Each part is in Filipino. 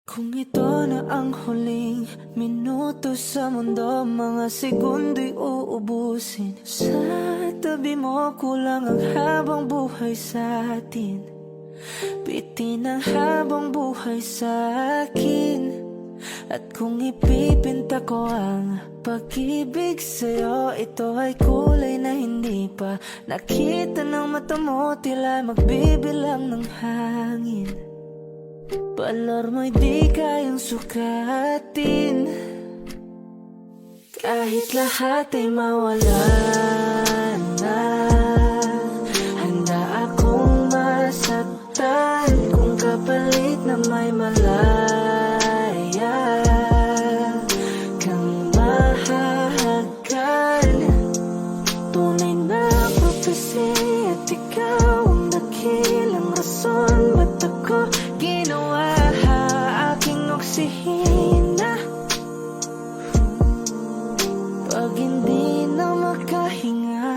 Kung ito na ang huling minuto sa mundo, mga segundo'y uubusin. Sa tabi mo kulang ang habang buhay sa atin. Bitin ang habang buhay sa akin. At kung ipipinta ko ang pag-ibig sa'yo, ito ay kulay na hindi pa nakita ng mata mo, tila magbibilang ng hangin. Balor mo'y di kayang sukatin, kahit lahat ay mawala na. Handa akong masaktan kung kapalit na may malaya kang mahahagkan. Tunay na prophecy at ikaw ang dakilang rason ba't ako ginawa aking oksihina. Pag hindi na makahinga,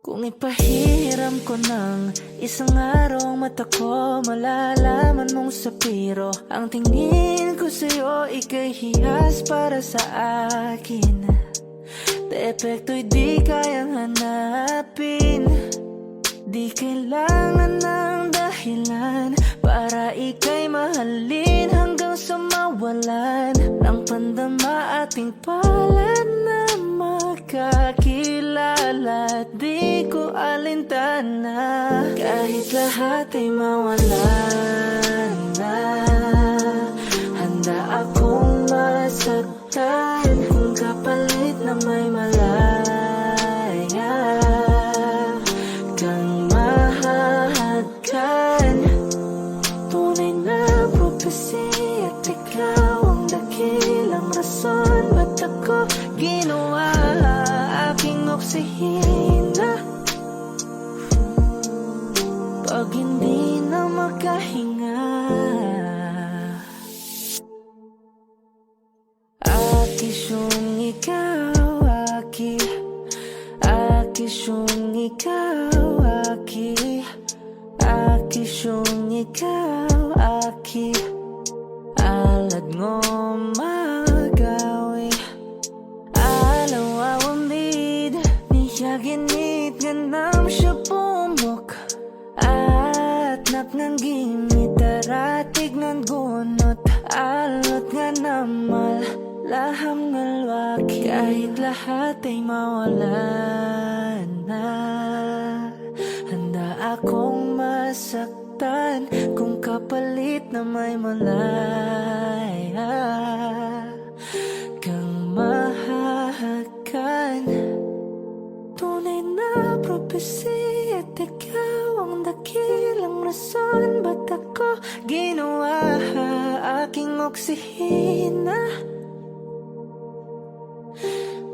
kung ipahiram ko ng isang araw ang mata ko, malalaman mong sapiro ang tingin ko sa'yo, ika'y hiyas para sa akin. Depekto'y di kayang hanapin, di kailangan ng dahilan para ika'y mahalin hanggang sa mawalan ng pandama ating palad na makakilala. Di ko alintana kahit lahat ay mawalan na. Handa akong masaktan kung kapalit na may malaya kang mahahagkan. Tunay na prophecy at ikaw ang dakilang rason ba't ako ginawa aking oksihina. Pag hindi na makahinga, akisyong ikaw, akisyong ikaw, akisyong ikaw, alad ngo magawi alaw awamid niyaginit ganam siya pumok at naknanggimit daratig ng gunot alot nga namal laham ngalwaki. Kahit lahat ay mawalan na, handa akong masaktan kung kapalit na may malaya kang mahahagkan. Tunay na prophecy at ikaw ang dakilang rason ba't ako ginawa aking oksihina.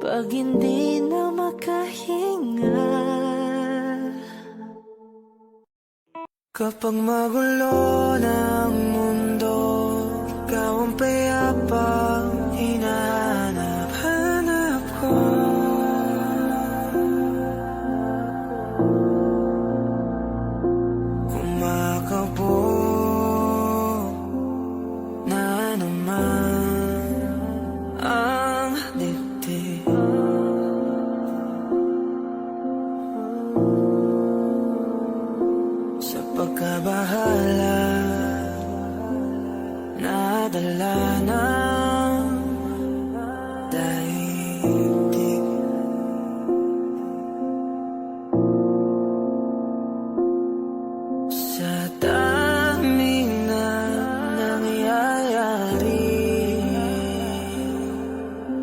Pag hindi na makahinga, kapag magulo ng mundo, ikaw ang payapang hinahanap-hanap ko. Kumakabog na naman ang dibdib. Sa pagkabahala, nadala ng daigdig. Sa dami na nangyayari,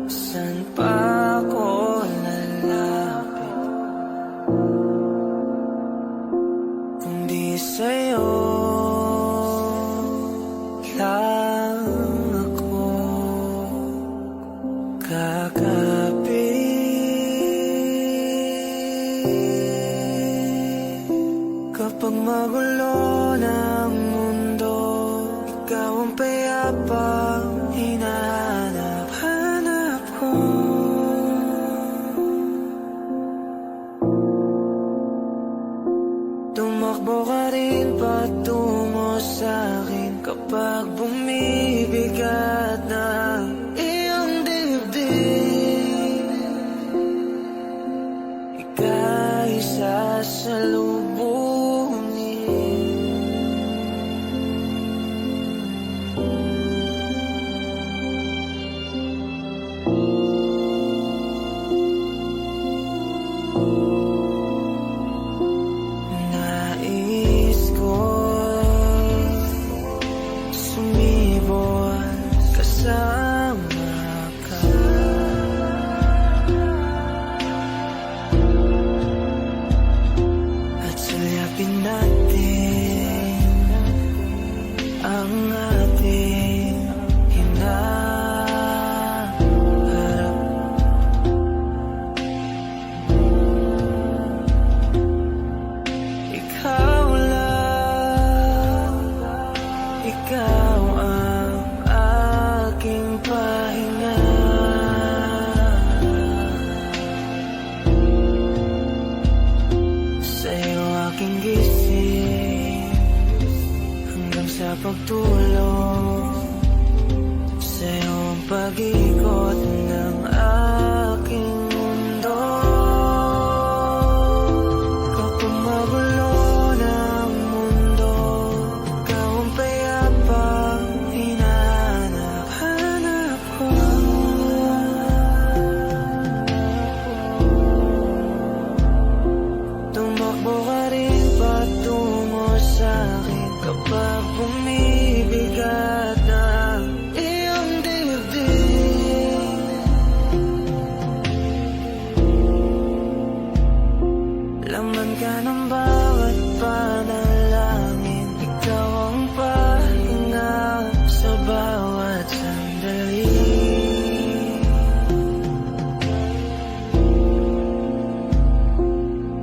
saan pa ako lalapit kundi sa'yo lang ako. Kapag bumibigat na iyong dibdib, ika'y sasalubunin. Nais ko sumibol kasama ka, at sayapin natin ang ating hinaharap. Ikaw lang, ikaw ang aking pahinga. Sa'yo aking gising hanggang sa pagtulog. Sa'yo ang pag-ikot ng aking mundo. Kapag magulo ng mundo, ikaw ang payapang hinahanap ko. Tumakbo ka rin patungo sa'kin kapag bumibigat na iyong dibdib. Laman ka ng bawat panalangin, ikaw ang pahinga sa bawat sandali.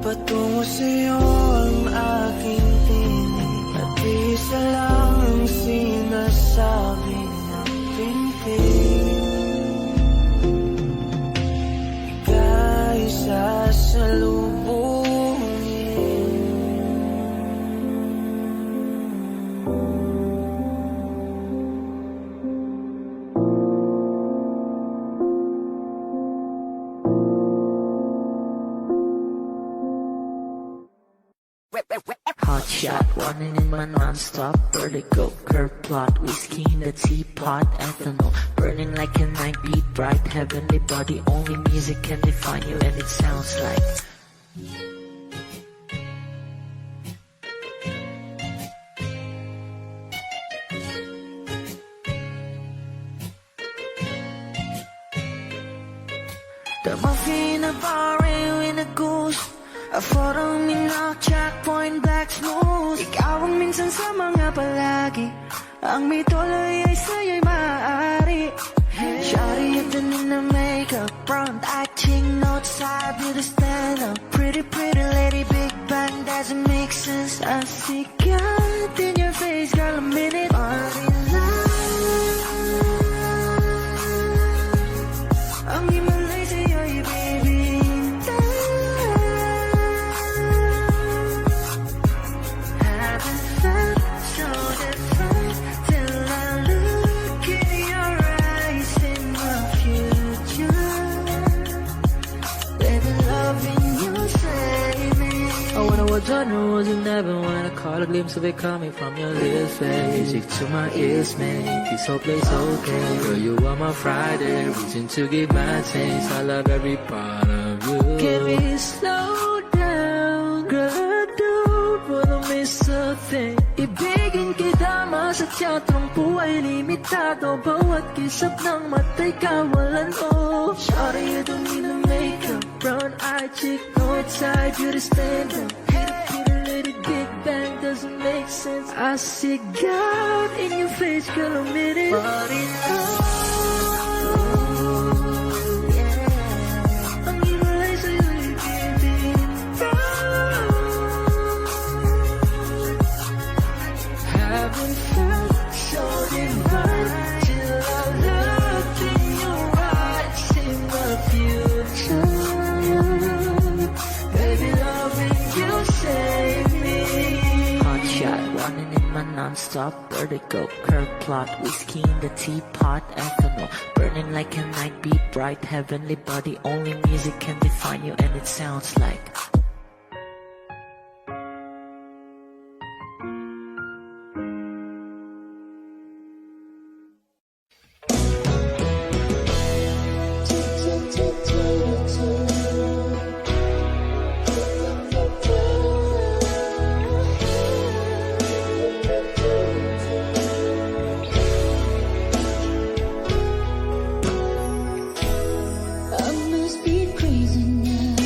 Patungo sa'yo ang aking tinig, at isa lang ang sinasabi ng pintig. Ika'y Hot shot, running in my non-stop vertigo. Curve plot, whiskey in the teapot, ethanol burning like a night beat, bright heavenly body. Only music can define you, and it sounds like the muffin, a bar, in a goose. A photo minok, checkpoint, black smooth. Ikaw ang minsan sa mga palagi, ang may tuloy ay sa'yo'y maaari. Shawty, you've done in the makeup, front acting, notes, side, beauty stand up. Pretty, pretty lady, big bang, doesn't make sense. I see God in your face, girl, a minute. Ang himalay sa'yo'y baby. Haven't felt so different till I look in your eyes in the future. Baby, loving you save me. I wanna watch on the roads in heaven when I caught a glimpse of it coming from your lips, babe. Music to my ears, make this whole place okay. Girl, you are my Friday, reaching to give my taste. I love every part of you. Can we slow down, girl? I don't wanna miss a thing. Ibigin kita, sa teatrong buhay limitado. Bawat kisap ng mata'y kawalan mo. Shawty, you don't need to makeup, brown eye chick, north side, beauty stand up. Big bang doesn't make sense. I see God in your face, girl, a minute. But in love, yeah. Ang himalay sa'yo'y bibig. Haven't felt so divine till I look in your eyes in the future. Baby, loving you save me. Hot shot, running in my non-stop vertigo. Curve plot, whiskey in the teapot, ethanol burning like a night beat, bright heavenly body. Only music can define you, and it sounds like. I must be crazy now.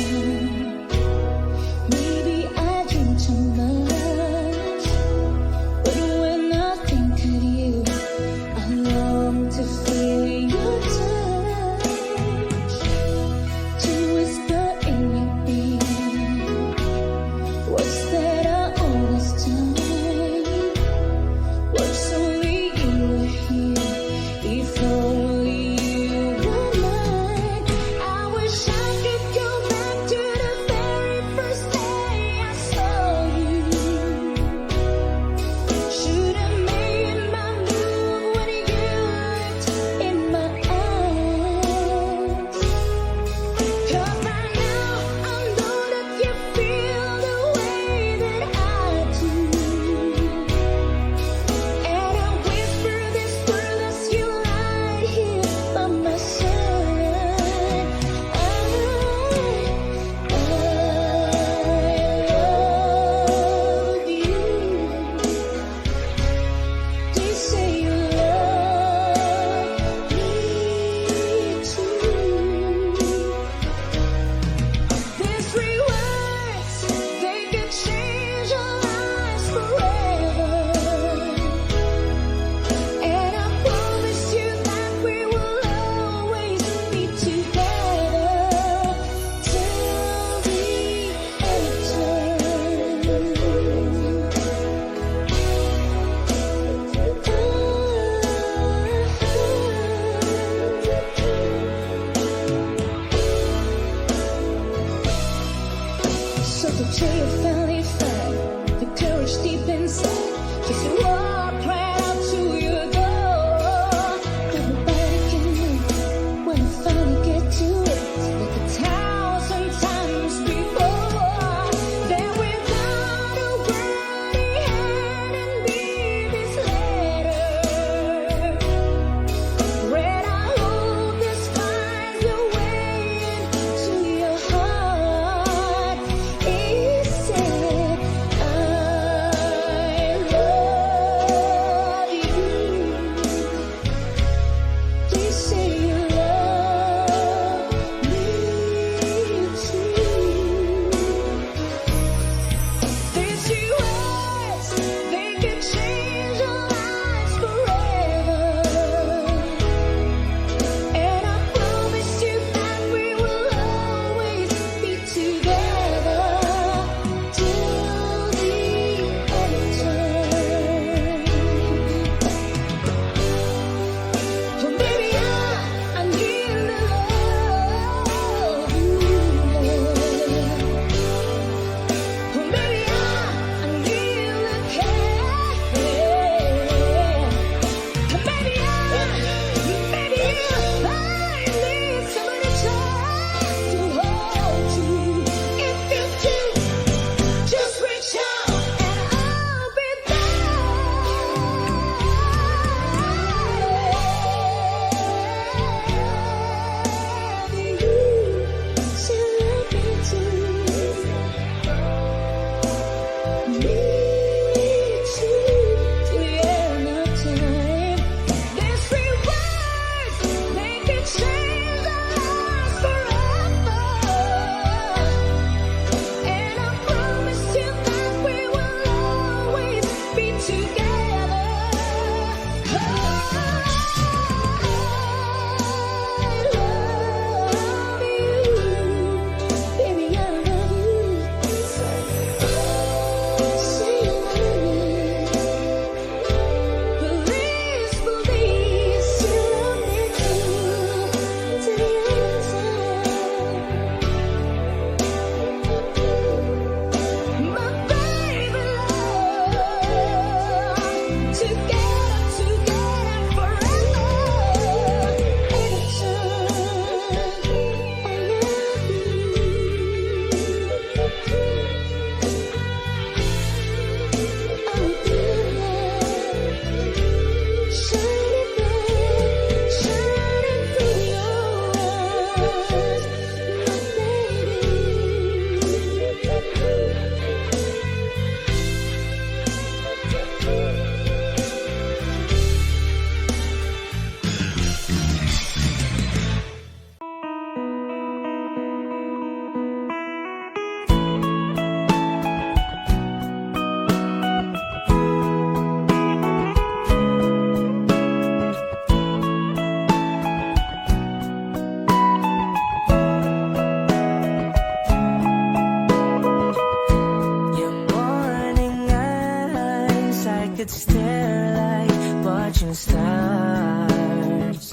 there like watching stars.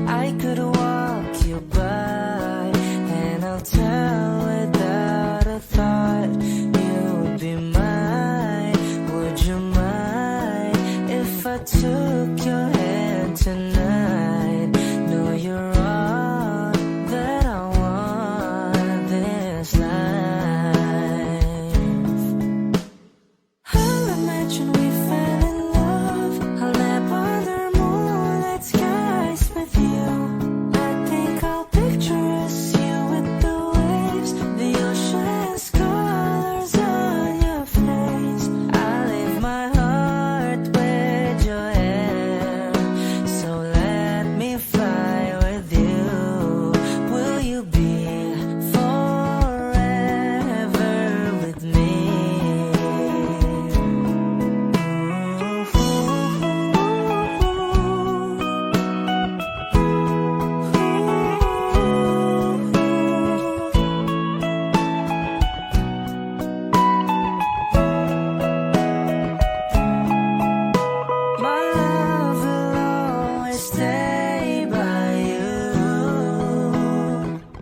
I could walk you by, and I'll tell without a thought you would be mine. Would you mind if I took your hand tonight? No, you're all that I want this life. I'll imagine we fell in love. I'll nap under moonlit skies with you. I think I'll picture us, you with the waves, the ocean's colors on your face. I leave my heart with your hair, so let me fly with you. Will you be forever with me? My love will always stay by you.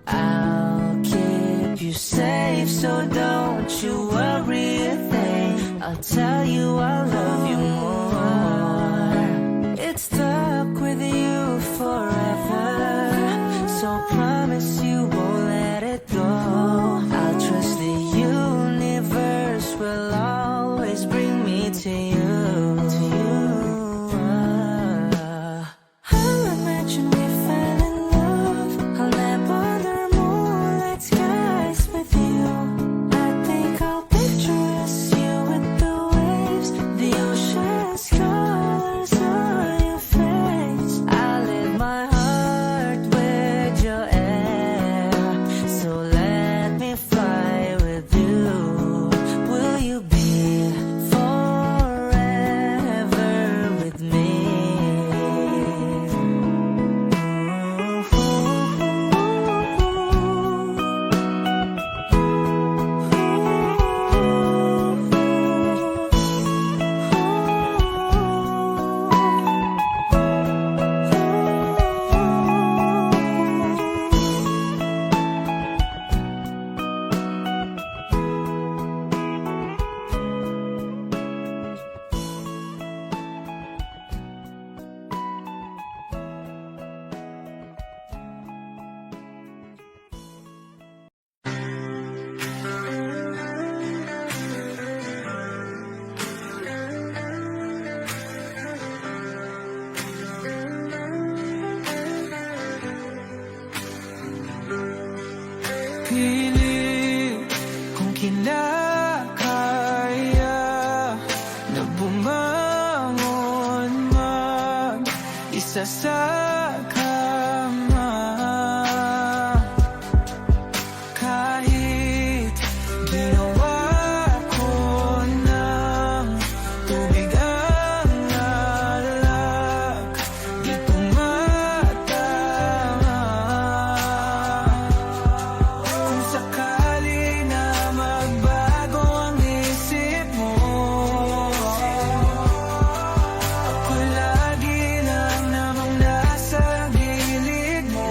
I'll keep you safe, so don't you worry a thing. I'll tell you I love you more. It's stuck with you forever, so promise you won't let it go. I'll trust the universe will always bring me to you. I'll imagine we fell in love. I'll nap under moonlit skies with you. I think I'll picture us, you with the waves, the ocean's colors on your face. I leave my heart with your air, so let me fly with you. Will you be forever with me? Pilit kung kinakaya na bumangon mag-isa sa kama. Kahit ginawa ko ng tubig ang alak, di tumatama. Kung sakali na magbago ang isip mo, ako lagi lang namang nasa gilid mo.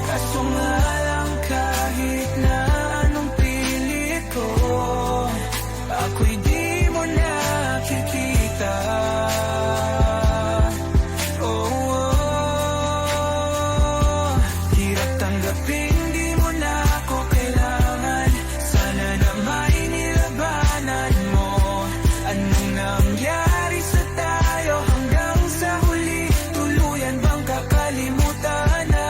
Kaso nga lang kahit na anong pilit ko, ako'y di mo nakikita. Hirap tanggapin, di mo na ako kailangan. Sana na may nilabanan mo. Anong nangyari sa tayo hanggang sa huli? Tuluyan bang kakalimutan na?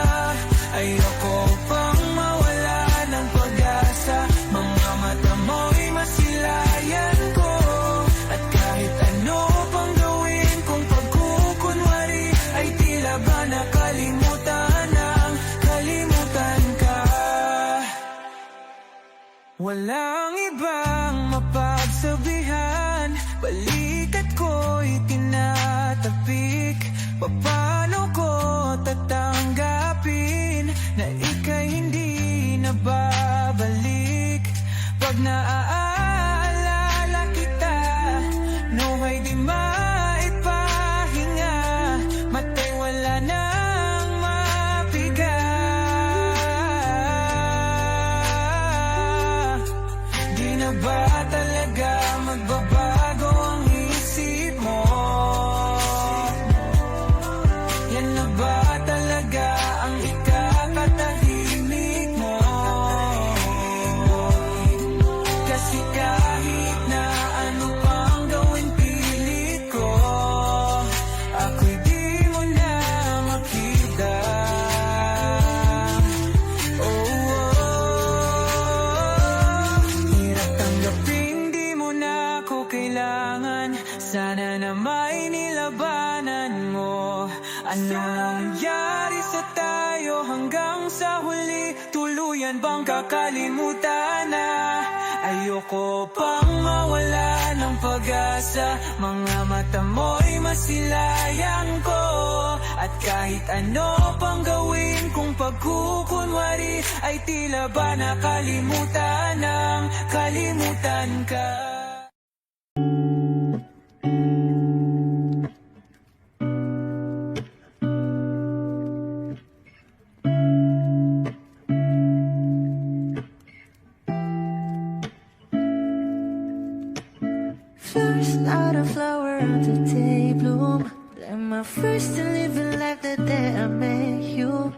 Ayoko pang mawala ng pag-asa. Mga mata mo'y masilayan ko. At kahit ano pang gawin kung pagkukunwari, ay tila ba nakalimutan ang kalimutan ka. Walang ibang mapagsabihan, balikat ko'y tinatapik. Paano ko tatanggapin na ika'y hindi na babalik? Pag naaalala kita, kailangan. Sana na may nilabanan mo. Ano nangyari sa tayo hanggang sa huli? Tuluyan bang kakalimutan na? Ayoko pang mawala ng pag-asa. Mga mata mo'y masilayang ko. At kahit ano pang gawin kung pagkukunwari, ay tila ba nakalimutan ng kalimutan ka. First not a flower of the day bloom. Am I first to live a life the day I met you?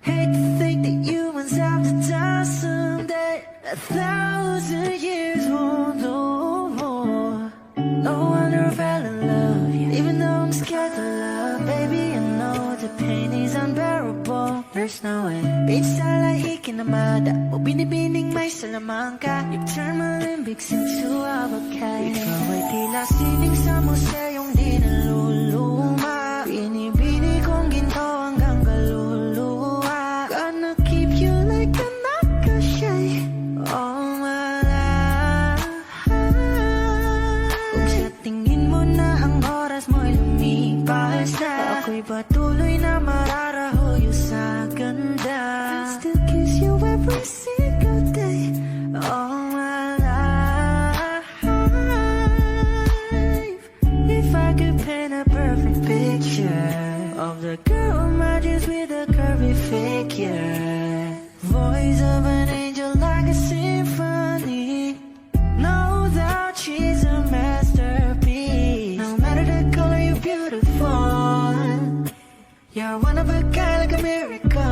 Hate to think that humans have to die someday. 1,000 years won't know more. No wonder I fell in love, yeah. Even though I'm scared to love, baby, I know the pain is unbearable. There's no way. Bitch, talahi kinamada. O binibining may salamangka. You turn my limbics into avocado. Ikaw ay tila sining sa museyong di naluluma. Binibini kong ginto hanggang kaluluwa. Gonna keep you like a nakashay all my life. Kung sa tingin mo na ang oras mo'y lumipas na, ako'y patuloy na mararahuyo sa ganda. I still kiss you every single day all my life. If I could paint a perfect picture of the girl matches with a curvy figure, voice of an angel like a symphony. No doubt she's a masterpiece. No matter the color, you're beautiful. You're one of a kind, like a miracle.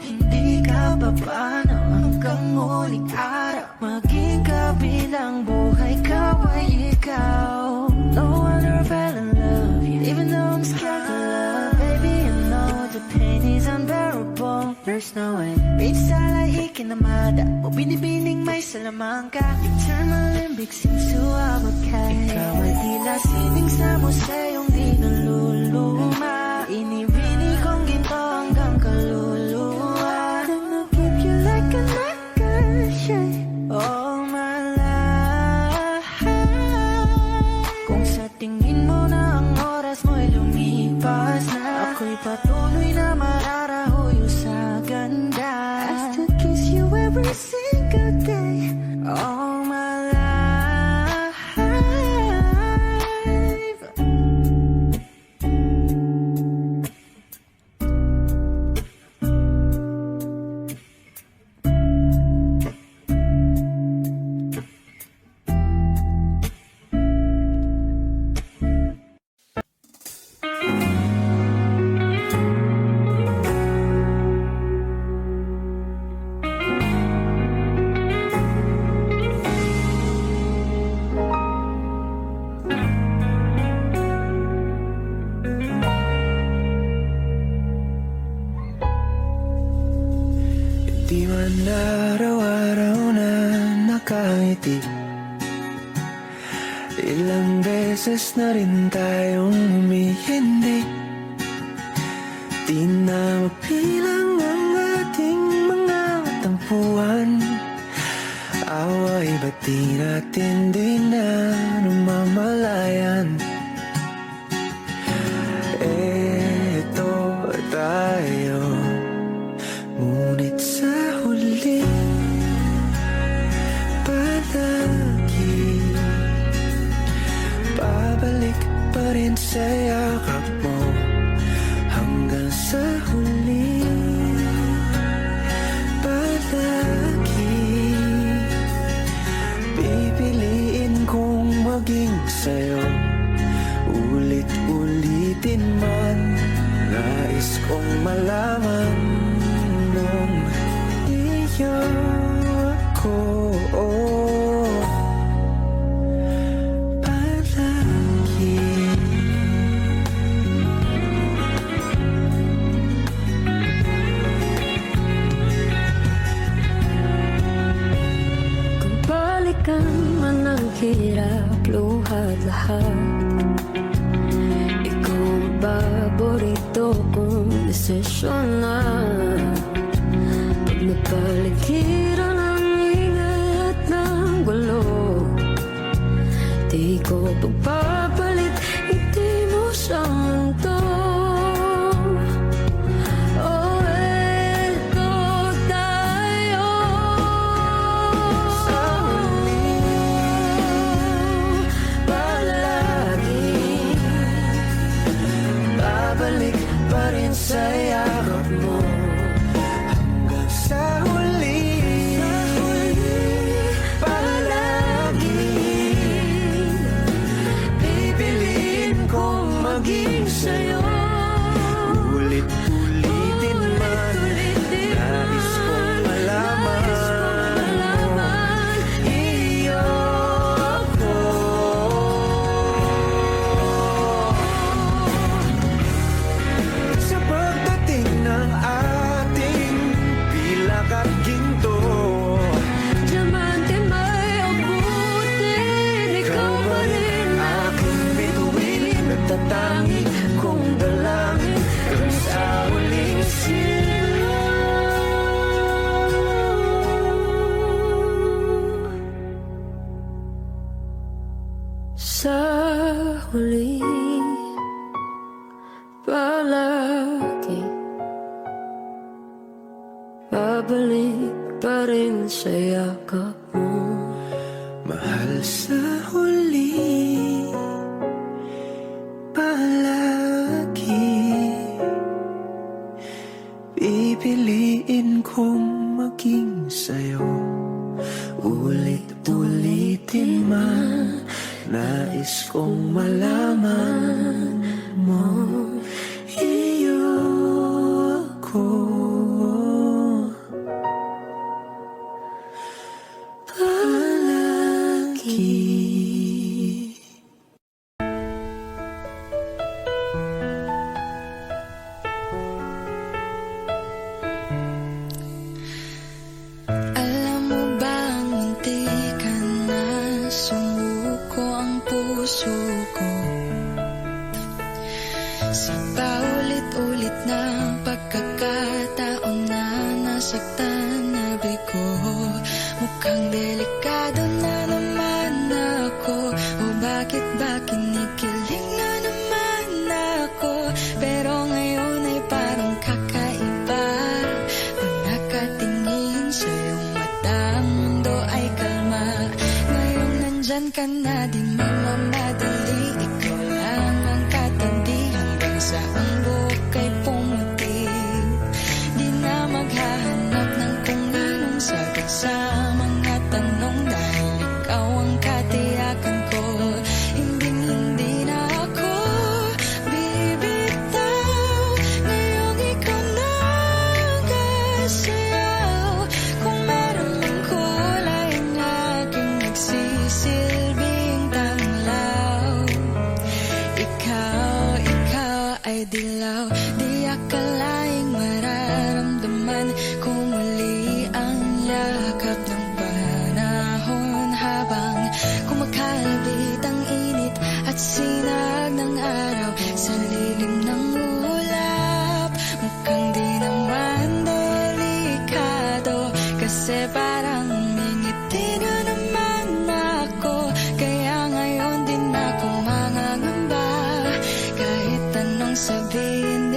Hindi ka papaano hanggang muling araw. Maging kabilang buhay ka ay ikaw. No wonder I fell in love, yeah. Even though I'm scared to love, baby, I know the pain is unbearable. There's no way. Bitch, talahi kinamada. O binibining may salamangka. You turn my limbics into avocado. Ikaw ay tila sining sa museyong di naluluma. Inibini kong ginto hanggang kaluluwa. Gonna keep you like a nakashay all my life. Kung sa tingin mo na ang oras mo'y lumipas na, ako'y patuloy na mararahuyo sa ganda. I still kiss you every single day all my life. Di man araw-araw na nakangiti. Ilang beses na rin tayong humihindi. Di na mapilang ang ating mga tampuhan. Away ba't di natin di na namamalayan? Eto tayo, ngunit sa huli palagi babalik pa rin sa yakap mo. Hanggang sa huli palagi pipiliin kong maging sa'yo. Ulit-ulitin man, nais kong malaman nung iyo ako palagi. Kung balikan man ang na pag napaligiran ng ingay at ng gulo. Di ko pagpapalit, hindi mo siyang mundo. Oh, eto tayo Sa huli, palagi. babalik pa rin sa yakap mo. Hanggang sa huli, palagi. Pipiliin kong maging sa'yo. Ulit-ulitin man, nais kong malaman iyo ako. Sa pagdating ng ating pilak at ginto, Diamante may abutin, ikaw pa rin aking bituin, nagtatangi kong dalangin hanggang sa huling silo. sa huli. Palagi babalik pa rin sa yakap mo. Mahal sa huli, palagi. Pipiliin kong maging sa'yo. Ulit-ulitin man, nais kong malaman mo iyo ako. Palagi. Alam mo bang hindi ka na sumuko ang puso ko? Sa paulit-ulit na pagkakataon na nasaktan na bigo, mukhang delikado na naman ako. O bakit ba kinikilig na naman ako? Pero ngayon ay parang kakaiba. Pag nakatingin sa iyong mata, ang mundo ay kalma. Ngayon nandyan ka na, di mamamadali. Ikaw lang ang katabi hanggang sa ang buhok ay pumuti. Di na maghahanap ng kung anong sagot sa mga tanong, dahil ikaw ang katiyakan ko. Hindi na ako bibitaw. Ngayong ikaw na ang kasayaw. Kung meron mang kulay na aking nagsisilbing tanglaw, ikaw ay dilaw. Di akalaing mararamdaman ko muli ang yakap ng panahon, habang kumakalabit ang init at sinag ng araw sa lilim ng ulap. Mukhang di naman delikado, kasi parang ngingiti na naman ako. Kaya ngayon din ako mangangamba, kahit anong sabihin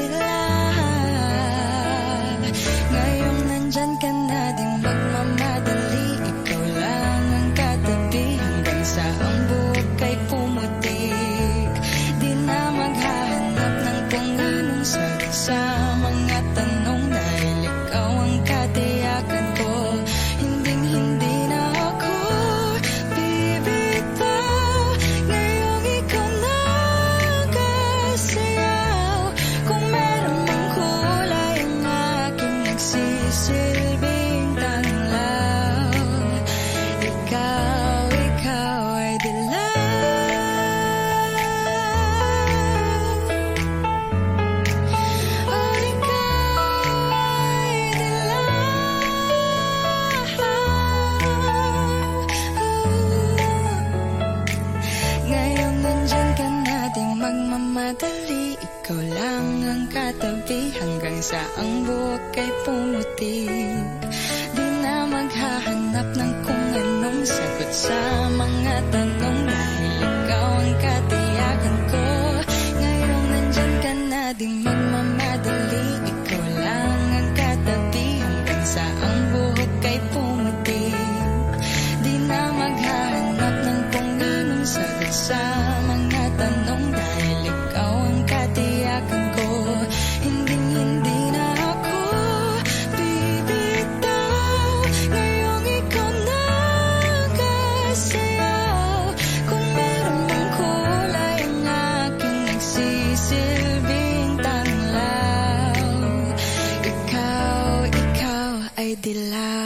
ikaw lang ang katabi hanggang sa ang buhok ay pumuti. Di na maghahanap ng kung anong sagot sa mga tanong dahil ikaw ang katiyakan ko. Ngayong nandyan ka na di magmamadali, ikaw lang ang katabi hanggang sa ang buhok ay pumuti. Di na maghahanap ng kung anong sagot sa mga tanong dahil ikaw ang katiyakan ko. Hindi na ako bibitaw. Ngayong ikaw na kasayaw. Kung meron mang kulay ang aking nagsisilbing tanglaw, ikaw ay dilaw.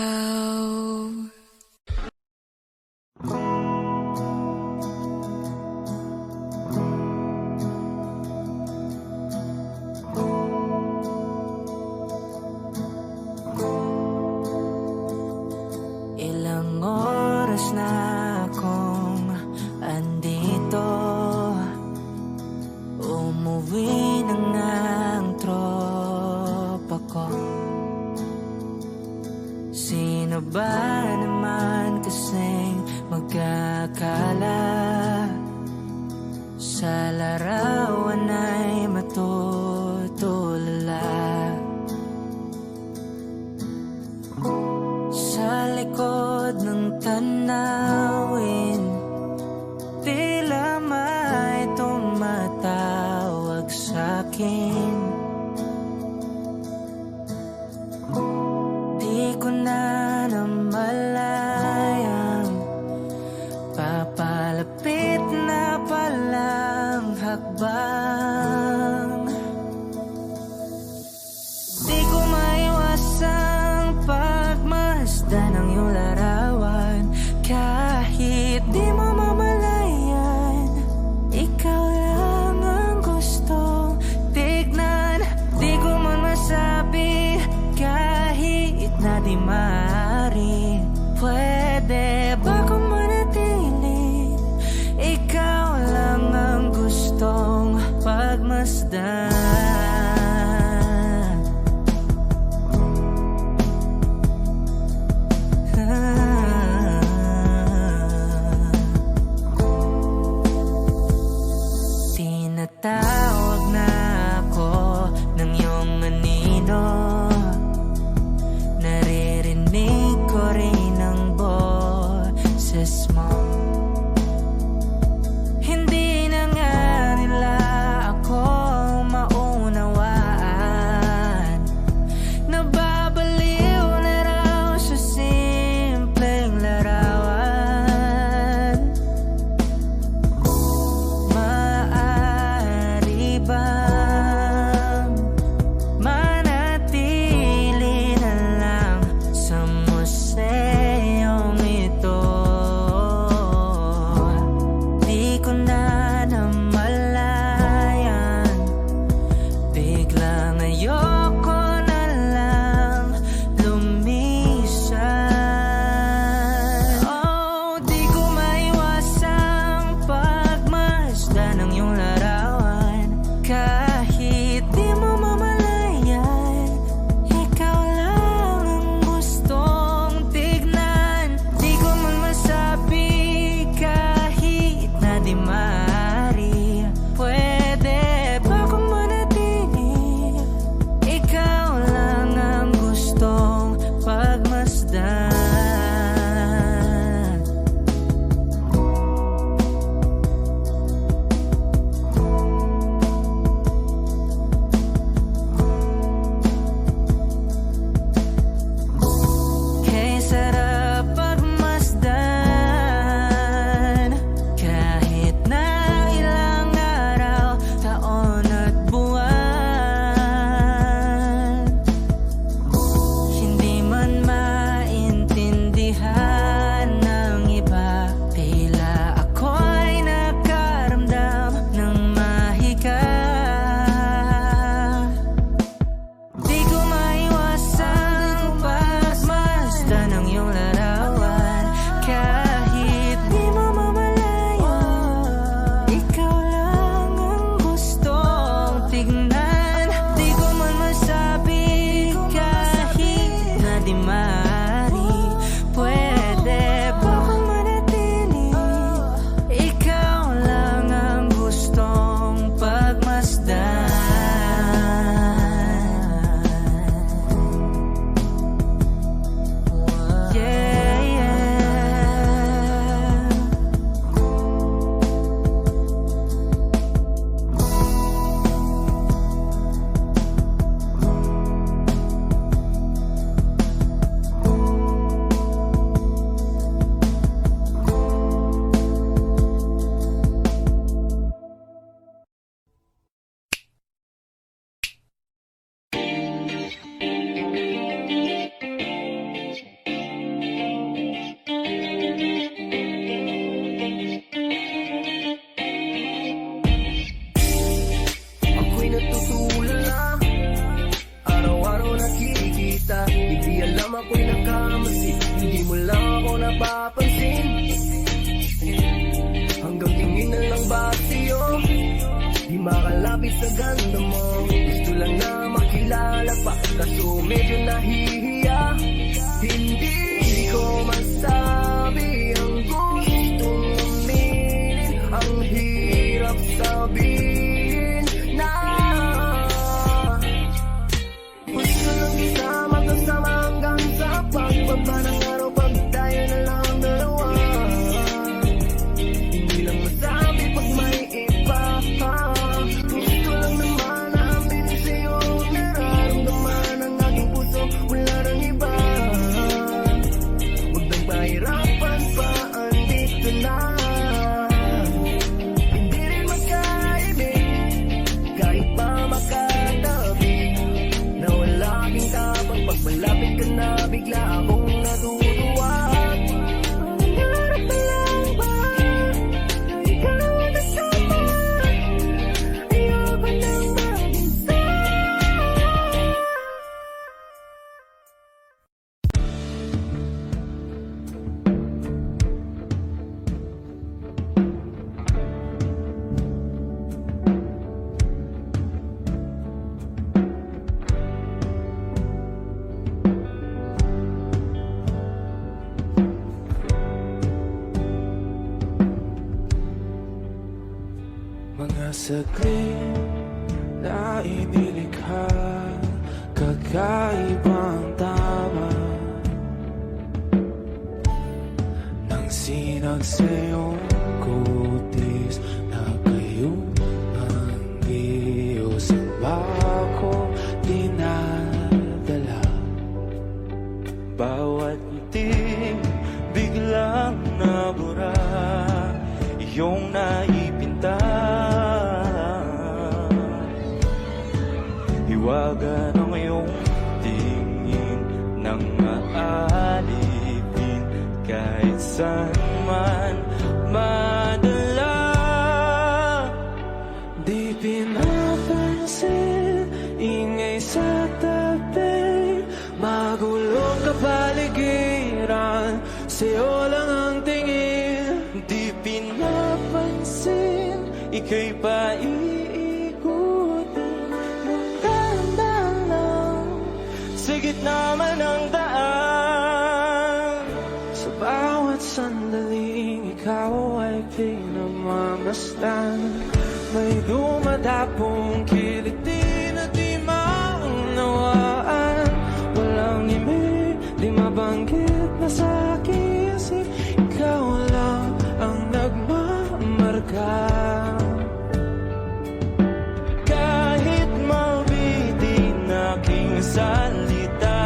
Ilang oras na akong andito, umuwi na nga ang tropa ko. Sino ba naman kasing magkakala sa larawan ay matutulala? Sa likod ng tanawin, tila may tumatawag sa'kin. Di ko na namalayang papalapit na palang hakbang. Di ko maiwasang pagmasdan ng iyong larawan. Kahit di mo mamalayan, ikaw lang ang gustong tignan. Di ko man masabi kahit na di maaari. Pwede ba kung manatili? Ikaw lang ang gustong makalapit sa ganda mo. Gusto lang na makilala pa, kaso medyo nahihiya. Hindi ko masabi ang gustong aminin. Ang hirap sabihin na gusto lang isama kasama hanggang sa pagbaba ng araw. Pag tayo na lang dalawa, hindi lang masabi pag may iba. Gusto lang naman na aminin sa'yo nararamdaman ang aking puso, wala nang iba. Huwag nang pahirapan pa, andito na. Hindi rin magkaibig kahit pa makatabi, na wala aking tapang pag malapit ka na bigla akong natutuwa. Nangarap na lang ba na ikaw ang kasama? Ayoko nang mag-isa. Mga saglit na inilikha, kakaibang tama nang sinag sa iyong kutis na kayo ang Diyos ang bako dinadala. Bawat ngiti biglang nabura, iyong naipinta. Hiwaga ng iyong tingin nang maalipin kahit saan man madala. Di pinapansin, ingay sa tabi, magulong kapaligiran, sa'yo lang ang tingin. Di pinapansin, ika'y paiikutin ng dahan-dahan lang sa gitna man ng daan. Sa bawat sandaling ikaw ay pinamamasdan, may dumadapong kiliti na di maunawaan. Walang imig, di mabanggit na sa aking isip, ikaw lang ang nagmamarka. Kahit mabitin aking salita,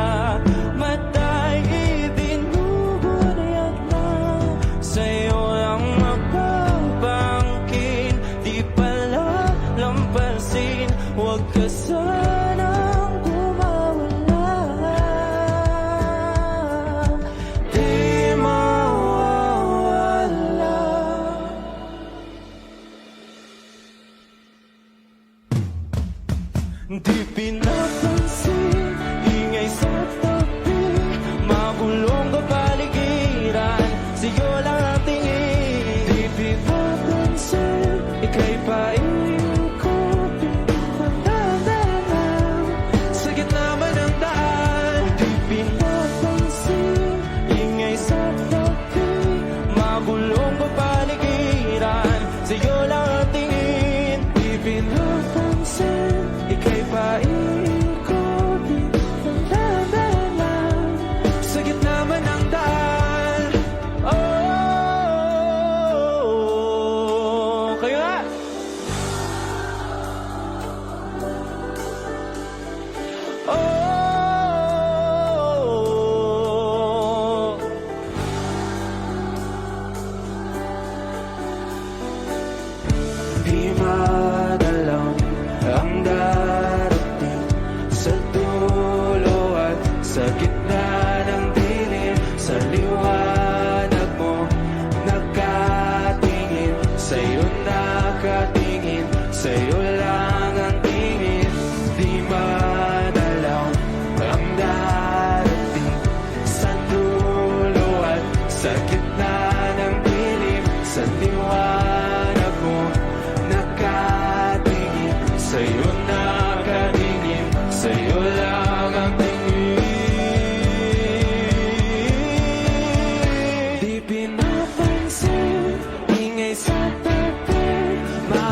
mata'y ibinubunayag na, sa'yo lang magpapangkin. Di pala lampasin, huwag ka sanang kumawala. Di mawawala. Di pinapansin, ingay sa tabi, magulong kapaligiran, sa'yo lang ang tingin. Di pinapansin, ika'y paiikutin ng dahan-dahan sa gitna man ng daan. Di pinapansin, ingay sa tabi, magulong kapaligiran, sa'yo lang ang tingin. Di pinapansin, ika'y paiikutin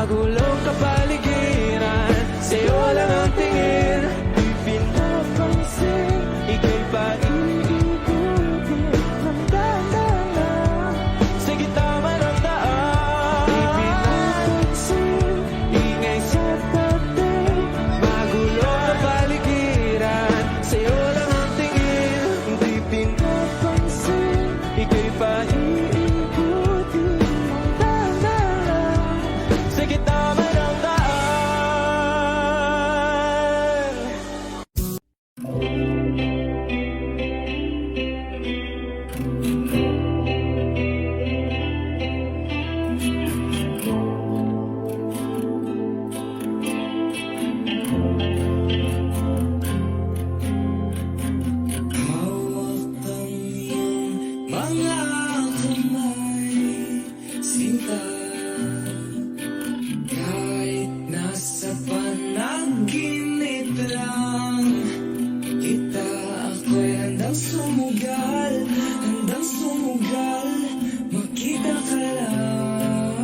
Magulong kapaligiran, sa'yo lang ang tingin. Di pinapansin, ika'y paiikutin ng dahan-dahan sa gitama ng daan. Di pinapansin, ingay sa dating. Magulong kapaligiran, sa'yo lang ang tingin. Di pinapansin, ika'y paiikutin ng dahan-dahan sa gitama ng daan. Mga kamay, sinta. Kahit nasa panaginip lang kita, ako'y handang sumugal, makita ka lang.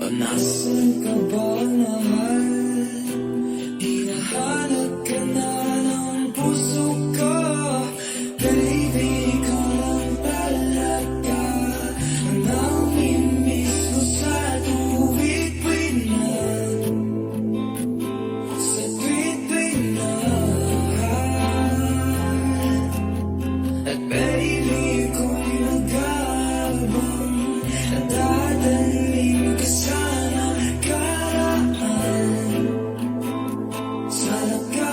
O nasan ka ba, mahal? Hinahanap ka na ng puso ko. Baby, ikaw lang talaga ang namimiss ko sa tuwing na, sa tuwing na. At baby, ako'y nag-aabang, nadadaling ka sa nakaraan, sa nakaraan.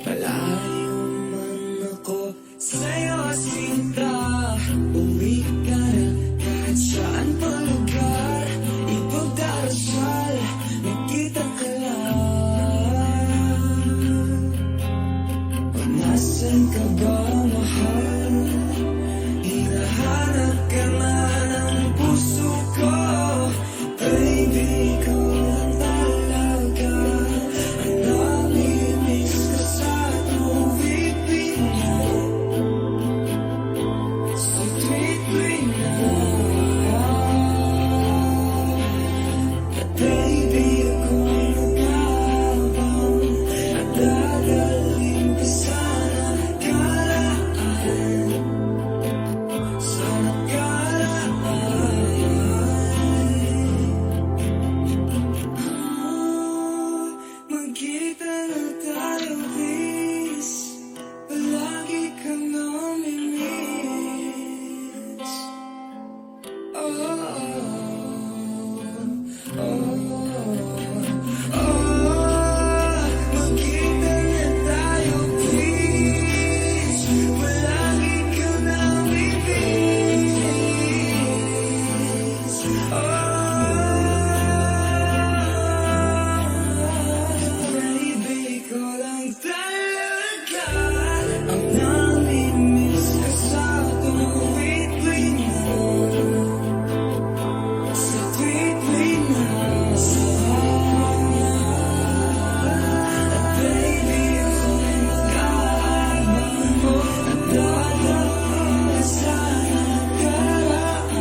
Malayo man ako sa'yo, sinta. Uwi ka na kahit saan pa lugar. Ipagdarasal, magkita ka lang. O nasan ka ba, mahal? Hinahanap ka na ng puso ko. Baby, ikaw lang talaga ang namimiss ko sa tuwing na, sa tuwing na. At baby, ako'y nag-aabang, nadadaling ka sa nakaraan, sa nakaraan. Magkita na tayo, please. Palagi kang namimiss. Oh, oh, oh, oh. Magkita na tayo, please. Palagi kang namimiss. Baby, ikaw lang talaga ang namimiss ko sa tuwing na, sa tuwing na. At baby, ako'y mag-aabang, nadadaling ka sa nakaraan,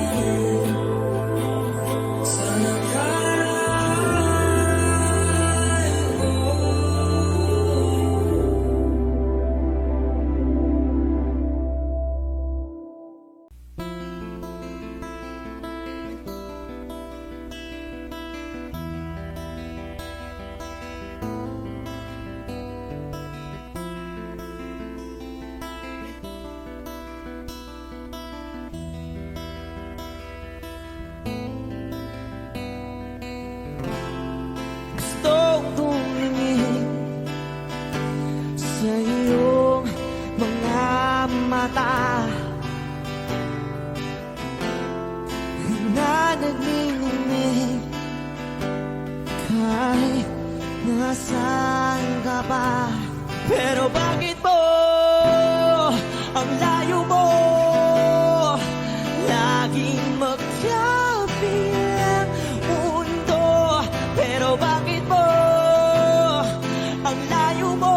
sa nakaraan. Gustong tumingin sa iyong mga mata na nagniningning kahit nasaan ka pa. Pero bakit mo ang layo mo laging magkabilang mundo? Pero bakit mo ang layo mo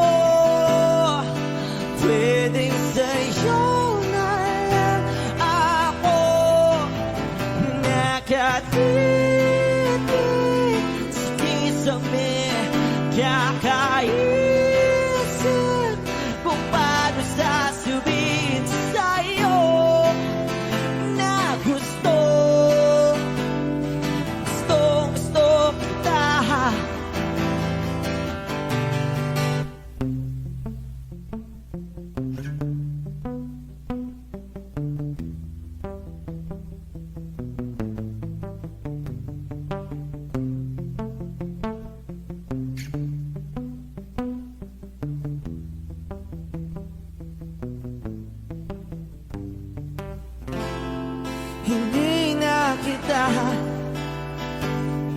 hindi na kita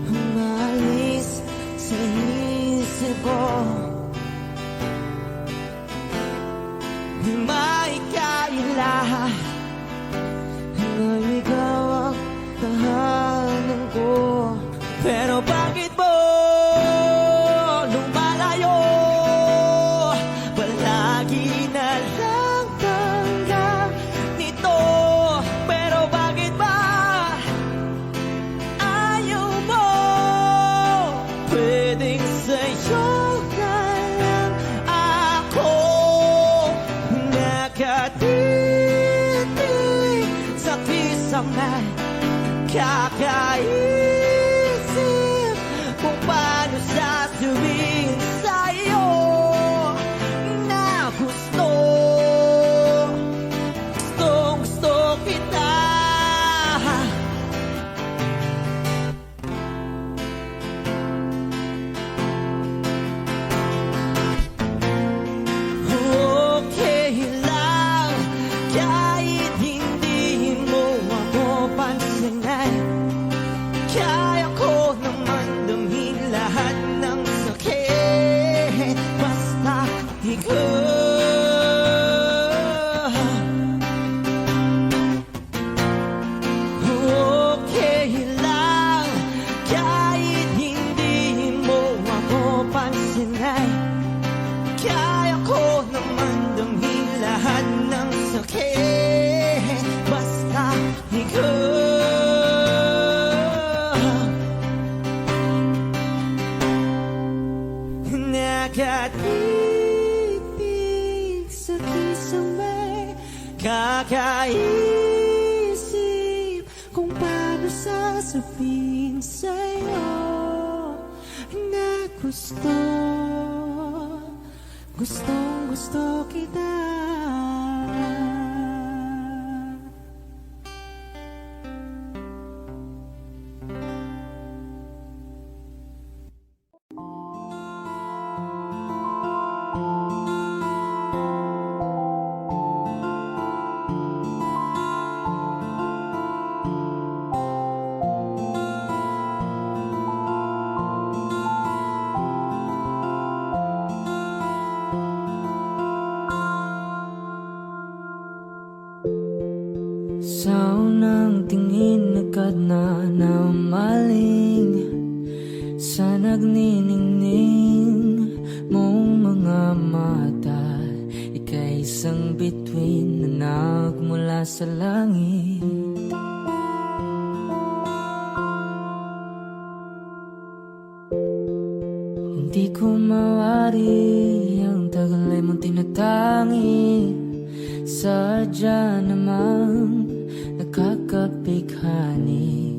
umalis sa isip ko. Di maikaila na ikaw ang tahanan ko. Pero bakit mo lumalayo? Palagi na lang tanggap nito. Pero bakit ba ayaw mo? Pwedeng sa'yo na lang ako nakatitig sa kisame. Kakaisip kung paano sasabihin sa'yo na gusto kita. Okay lang kahit hindi mo ako pansinin. Kaya ko naman damhin lahat ng sakit basta ikaw. Okay lang kahit hindi mo ako pansinin. Kaya ko naman damhin lahat ng sakit basta ikaw. Nakatitig sa kisame, kakaisip kung paano sasabihin sa'yo na gustong kita. Sa unang tingin agad na namaling sa nagniningning mong mga mata. Ika'y isang bituin na nagmula sa langit. Hindi ko mawari ang tagal ay mong tinatangi. Sadya namang nakakapighani,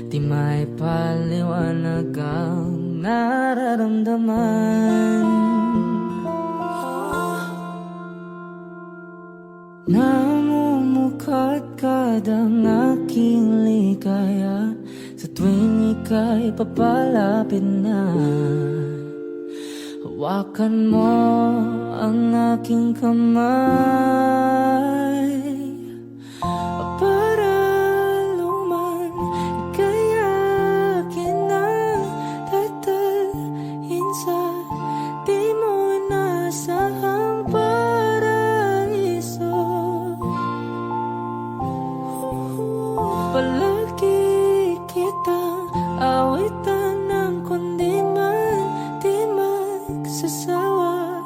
di may paliwanag ang nararamdaman. Namumukadkad ang aking ligaya sa tuwing ika'y papalapit na. Hawakan mo ang aking kamay para luman ika'y akin ang tatalhin sa di mo inasahang paraiso. Palagi kitang awitan ng kundi man di magsasawa.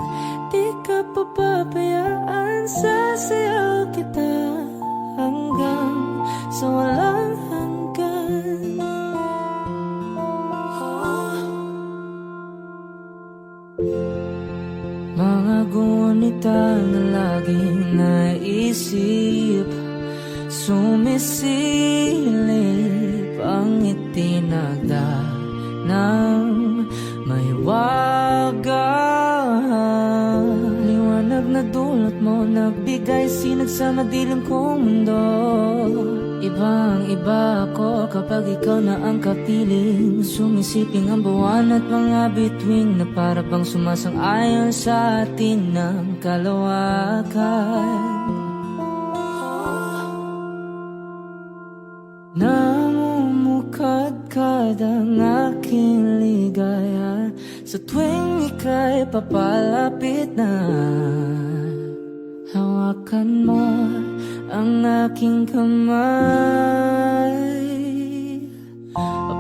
Di ka papabayaan, sasayaw kita hanggang sa walang hanggan. Mga gunita na laging naisip, sumisilip ang itinagda ng may wagang liwanag na dulot mo, nagbigay sinag sa madilim kong mundo. Ibang iba ako kapag ikaw na ang kapiling, sumisiping ang buwan at mga bituin na para bang sumasang-ayon sa atin ng kalawakan. Namumukadkad ang aking ligaya sa tuwing ika'y papalapit na. Hawakan mo ang aking kamay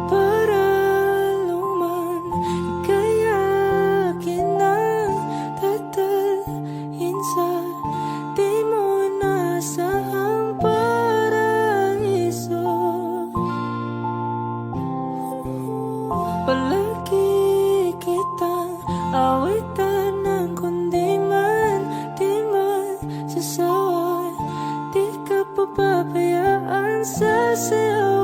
para luman ika'y akin na tatalhin sa di mo nasahang paraiso. Palagi kitang awitan ng kundi man di man sasawa. Di ka papabayaan sa sayo.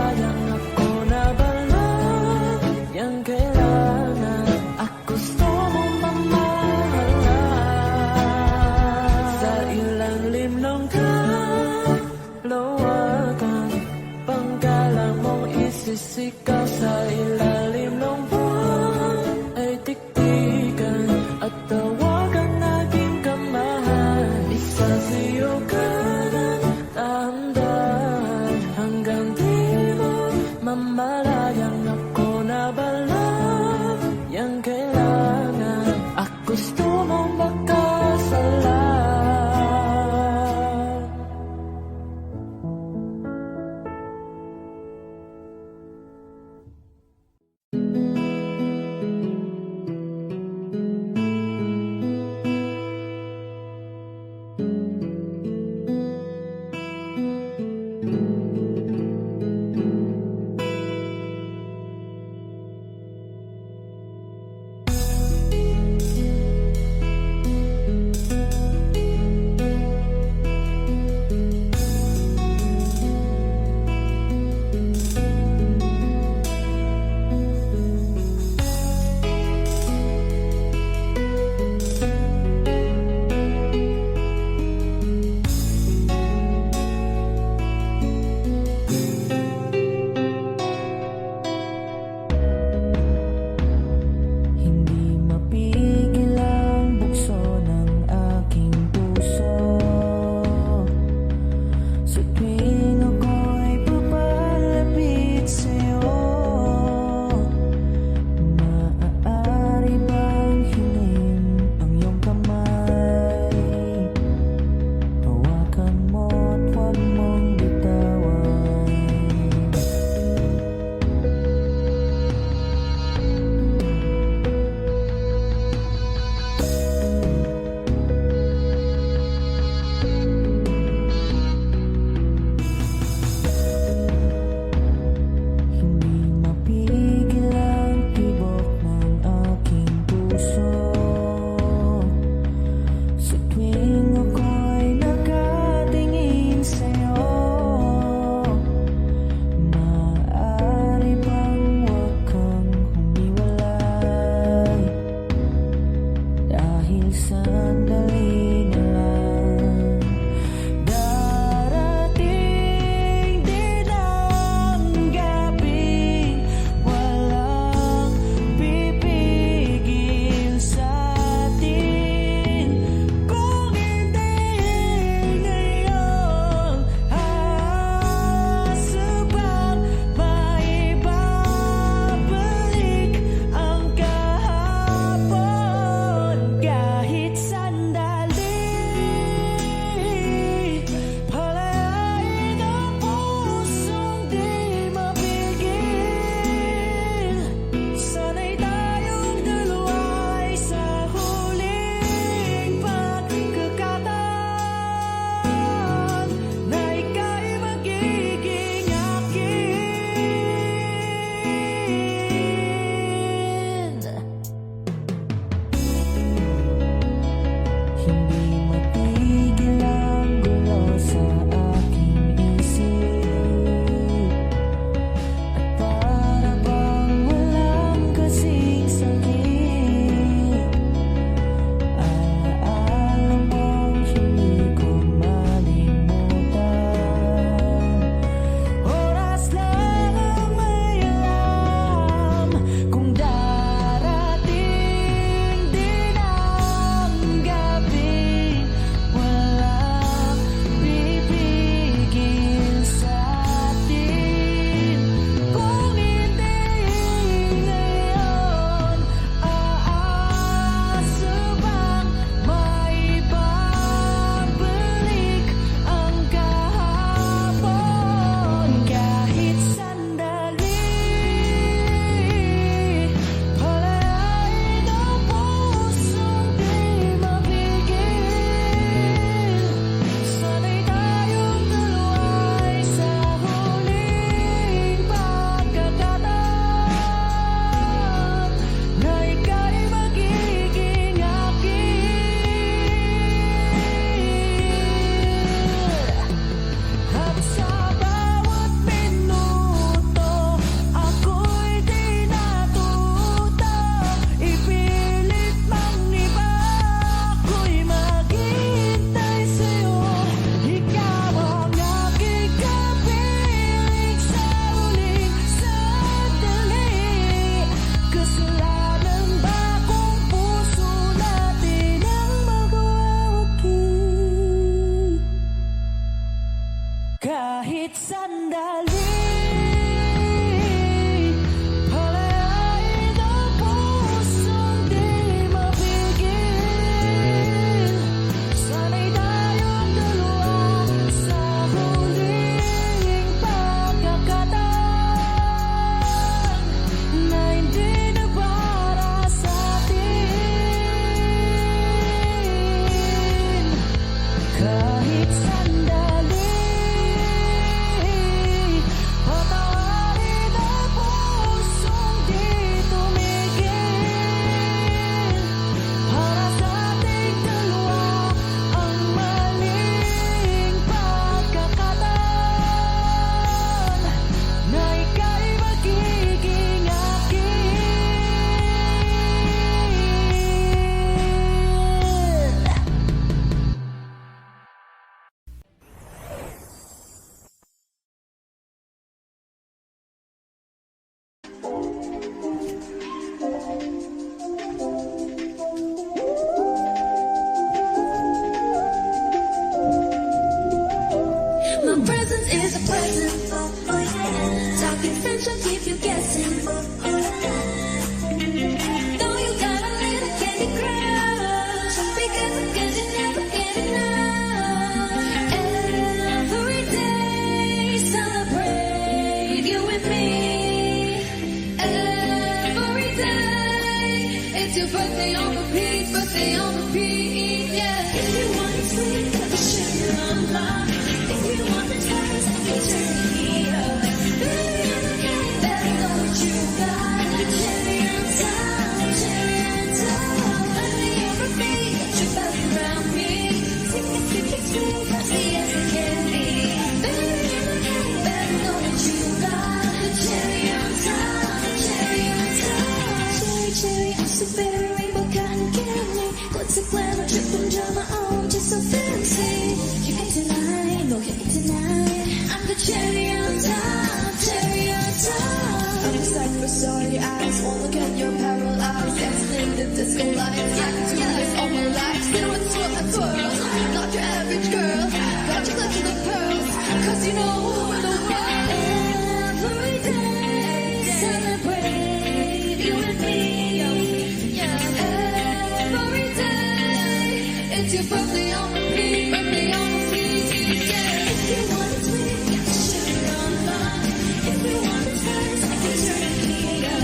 mamalayang ako na bala. Yang kailangan at gusto mong mamahalan. Sa ilalim ng kalawakan, pangkala mong isisikaw. Sa ilalim ng buwan ay tiktikan at tawagan aking kamahal. Isasiyo ka ng dahan-dahan hanggang di mo mamalayang ako na bala. Yang kailangan at gusto mong makasalan. your birthday on repeat, birthday on repeat, yeah. If you want it sweet, got the sugar on lock. If you want the taste, you turn the heat up. Baby, I'm okay, better know what you got. The cherry on top, cherry on top. Birthday on repeat, got your back around me. Sweet, classy as it can be. Baby, I'm okay, better know what you got. The cherry on top, cherry on top. Cherry, I'm so berry, rainbow cotton candy. Glitz and glamour, drip and drama, oh, just so fancy. You ain't tonight, no, you ain't tonight. I'm the cherry on top, cherry on top. I'm excited for starry eyes, won't look at your parallel eyes. Dancing in the disco lights, I can do this all my life. Still a twirl, not your average girl. Got your clutch the pearls, cause you know the world. Every day, celebrate you and me. Every day, it's your birthday on repeat, birthday on repeat, yeah. If you want it sweet, get the sugar on lock. If you want it spice, I can turn the heat up.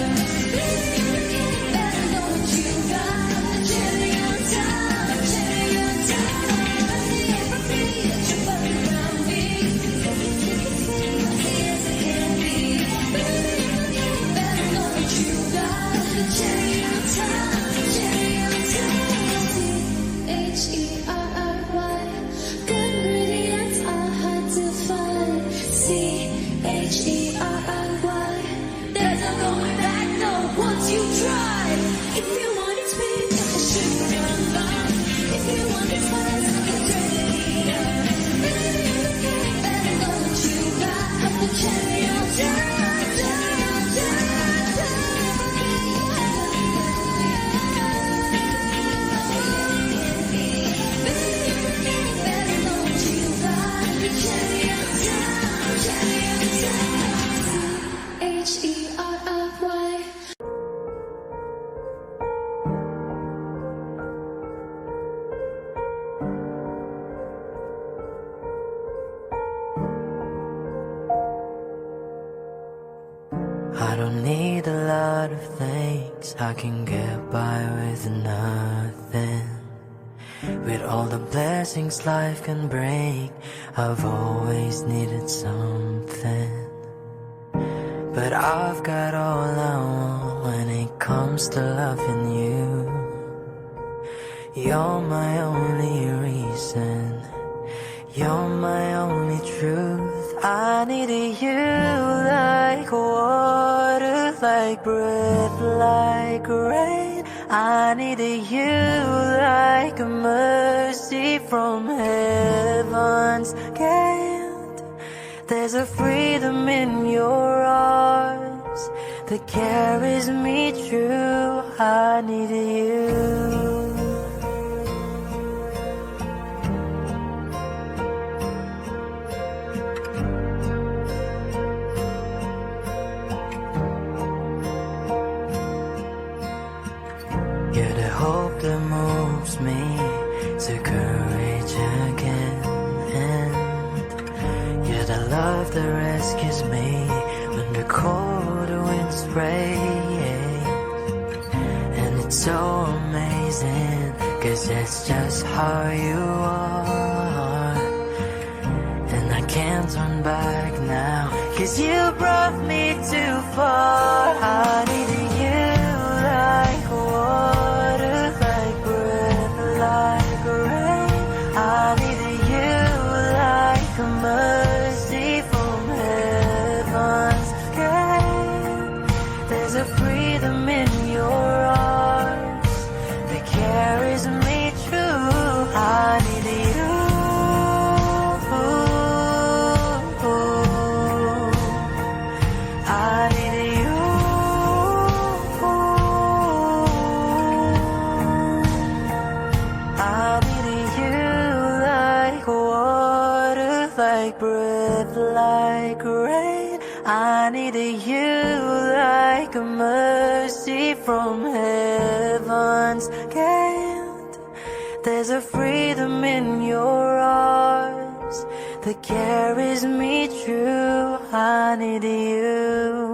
Baby, you're the king, better know what you got. The cherry on top, cherry on top. Birthday on repeat, get your butt around me. Classy as it can be. Baby, you're the king, better know what you got. The cherry on top, cherry on top. H-E-R-R-Y, good ingredients are hard to find. C-H-E-R-R-Y, there's no going back, no, once you try. If you want it sweet, get the sugar on lock. If you want it spice, I can turn the heat up. Baby, you're the king, better know what you got. Got the cherry on top, cherry on H-E-R-R-Y. I don't need a lot of things, I can get by with nothing. With all the blessings life can bring, I've always needed something. But I've got all I want when it comes to loving you. You're my only reason, you're my only truth. I needed you like water, like breath, like rain. I needed you like a mercy from heaven's gate. There's a freedom in your arms that carries me through. I needed you. You're the hope that moves me to courage again. And you're the love that rescues me when the cold winds rain. And it's so amazing, 'cause that's just how you are. And I can't turn back now, 'cause you brought me too far. I needed you like water, like breath, like rain. I needed you like a mercy from heaven's gate. There's a freedom in your arms that carries me through. I needed you. I needed you. I needed you like water, like breath, like rain. I needed you like a mercy from heaven's gate. There's a freedom in your arms that carries me through. I needed you.